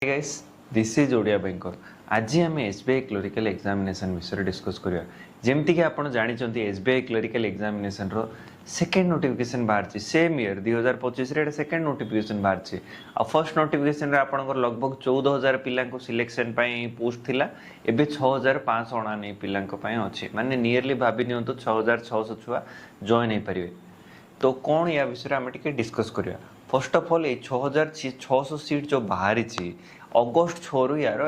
Hey guys, this is Odia banker. आज आम SBI clerical examination विषय डिस्कस करिया। जेमती कि आपण जानिचंती एसबीआई क्लरिकल एग्जामिनेशन रो सेकंड नोटिफिकेशन बाहर सेम ईयर 2025 रे सेकंड नोटिफिकेशन बाहर आ फर्स्ट नोटिफिकेशन रे आपनकर लगभग 14000 पिला को सिलेक्शन पई पोस्ट थिला। एबे 6599 पिला को पई अछि, माने नियरली भाबी नियंतो 6600 छुआ जॉइन हे परिवे। तो कौन या विषय आम टे डिस्कस करिया। फर्स्ट ऑफ ऑल ये 6600 सीट जो बाहरी अगस्ट 6 रु यार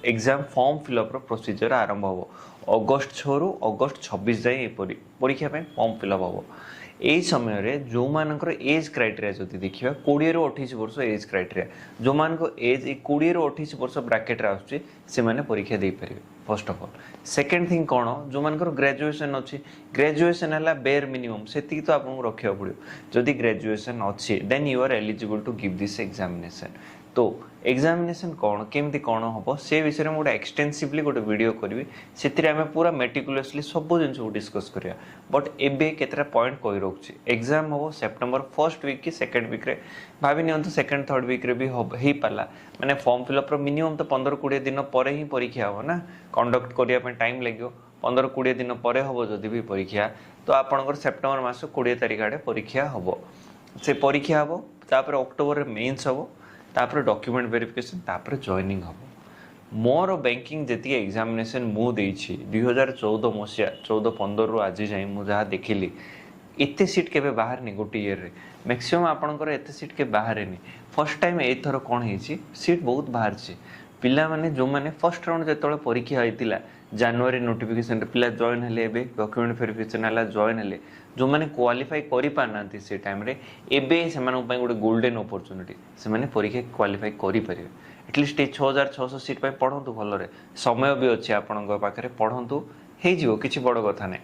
एग्जाम फॉर्म फिलअप प्रोसीजर आरंभ हो। अगस्ट 6 रु अगस्ट 26 जाए परीक्षा फॉर्म फिलअप हम। यही समय जो मानकर एज क्राइटेरिया जदि देखिए 20 रु 28 वर्ष एज क्राइटेरिया जो मान एज 20 रु 28 वर्ष ब्राकेट आसुची से माने परीक्षा दे पारे। First of all second thing कौन जो मानकर ग्रेजुएशन अच्छी ग्रेजुएशन है बेयर मिनिमम से तो आपको रखा पड़ो। जदि ग्रेजुएशन अच्छी then you are eligible to give this examination. तो एग्जामिनेशन कौन केमती कौन हम से विषय में गोटे एक्सटेंसिवली गोटे वीडियो करी से आम पूरा मेटिकुलसली सब जिन डिस्कस करिया। बट एबे केतरा पॉइंट कही रखुची एग्जाम हम सेप्टेम्बर फर्स्ट वीक कि सेकेंड वीक रे भाभी नियंतु सेकेंड थर्ड वीक रे भी हो पाला। माने फॉर्म फिलअप मिनिमम तो 15-20 दिन पर ही परीक्षा हो ना, कंडक्ट करने टाइम लगे 15-20 दिन पर हम जदि भी परीक्षा तो आपंकर सेप्टेम्बर मास 20 तारीख आड़े परीक्षा हम से परीक्षा हम तापर अक्टोबर मेन्स हम तापर डॉक्यूमेंट वेरिफिकेशन तापर जॉइनिंग हम। मोर बैंकिंग जी एग्जामिनेशन मुझे 2014 मसीहा 14-15 रु आज जाए मुझे देखिली एते सीट के बाहर नहीं गोटे ईयर रे मैक्सिमम आपंकर एते सीट के बाहर नहीं। फर्स्ट टाइम एथर कौन है सीट बहुत बाहर पिला माने जो माने फर्स्ट राउंड जो परीक्षा होता जनवरी नोटिफिकेशन पिला जॉइन हेले डॉक्यूमेंट वेरिफिकेशन है जॉइन हेले जो माने क्वालिफाई करि पाना से टाइम रे एबे से गोटे गोल्डन अपॉर्चुनिटी से माने परीक्षा क्वालिफाई करि परिबे। एटलिस्ट 6600 सीट पे पढ़ंतु भलरे समय भी अच्छे आपनक पाखरे पढ़ंतु हे जिवो किछि बड़ कथा नै।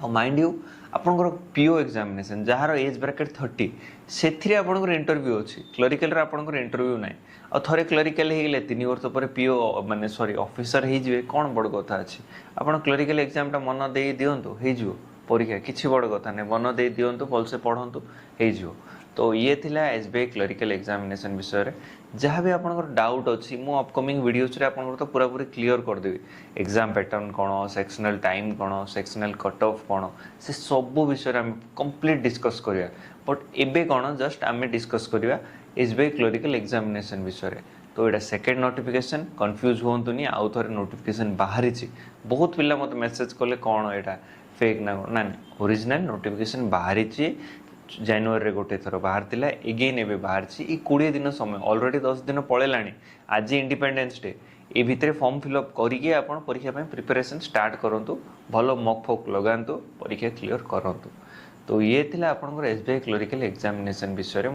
और माइंड यू आपनकर PO examination jar age bracket 30 से आपनकर इंटरव्यू अच्छी क्लरिकल आपनकर इंटरव्यू ना और थरे क्लरिकल हो गले 3 वर्ष पर पीओ माने सॉरी ऑफिसर हो जिवे कौन बड़ कथा अच्छी। आपन क्लरिकल एग्जाम टा मन दे दियंतु हे जिवो परीक्षा किछि बड़ कथा नै मन दे दियंतु भलसे पढ़ंतु हे जिवो। तो ये थिला एसबीआई क्लरिकल एग्जामिनेशन विषय रे जहाँ भी आपनकर डाउट अच्छी मु अपकमिंग वीडियोस रे आपनकर तो पूरा पूरी क्लियर कर देबी। एग्जाम पैटर्न कौन सेक्शनल टाइम कौन सेक्शनल कट ऑफ कौन से सब विषय आम कंप्लीट डिस्कस करिया। बट एबे कौन जस्ट आम डिस्कस करिया एसबीआई क्लरिकल एग्जामिनेशन विषय। तो ये सेकेंड नोटिफिकेशन कन्फ्यूज हुंतुनी आउ थरे नोटिफिकेशन बाहरी बहुत पिला मत मेसेज कले कौन एटा फेक ना ओरिजिनल नोटिफिकेशन बाहरी जनवरी रे गोटे थर बाहर थिला एगेन एबे बाहर 20 दिन समय ऑलरेडी 10 दिन पळेलाणी आज इंडिपेंडेंस डे ए भितर फॉर्म फिलअप करिके आपण परीक्षा पय प्रिपरेशन स्टार्ट करंतु भलो मॉक फॉक लगांतु परीक्षा क्लियर करंतु। तो ये थिला आपनकर एसबीआई क्लरिकल एग्जामिनेशन विषय रे।